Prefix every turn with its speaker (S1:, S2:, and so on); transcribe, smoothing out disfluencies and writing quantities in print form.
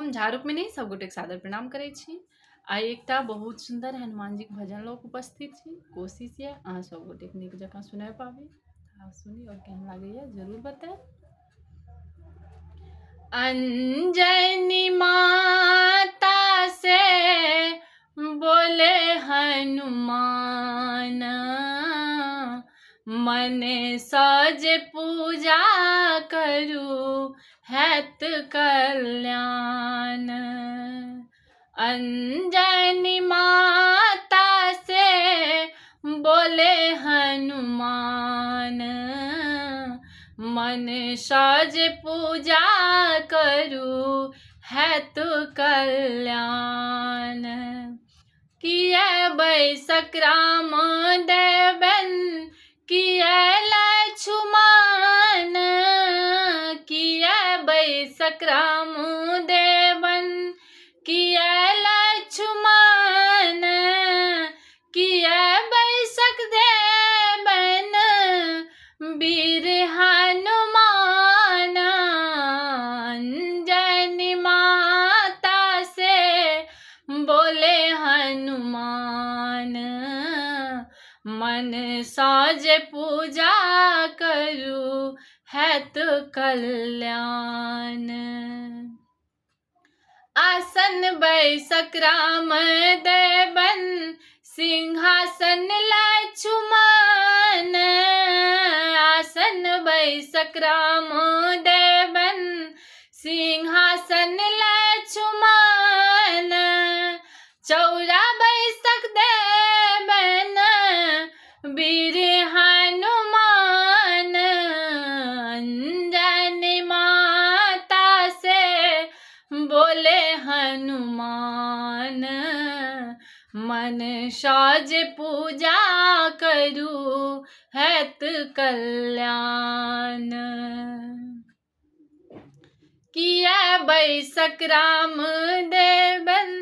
S1: हम झारूकमिनी सब गोटे के सादर प्रणाम करे छी। आइ एकटा बहुत सुंदर हनुमान जी के भजन लोग उपस्थित छी। कोशिश ये अहाँ सब गोटे के नीक जकाँ सुना पाबी। सुनी और केहन लागैया जरूर बताए। अंजनी माता से बोले हनुमान, मन सज पूजा करू हैत कल्याण। अंजनी माता से बोले हनुमान, मन सज पूजा करू हैत कल्याण। किए संक्राम देवन किए लक्ष्मण, किए संक्राम देवन किए लक्ष्मण, किए बैसक देवन वीर हनुमान। अंजनी माता से बोले हनुमान, मन साज पूजा करू हैत कल्याण। आसन बैसक राम देवन सिंहासन लक्ष्मण, आसन बैसक राम देवन सिंहासन लक्ष्मण। चौरा बैसक देवन वीर हनुमान। अंजनी माता से बोले हनुमान, मन साज पूजा करू हैत कल्याण। किए बैसक राम देवन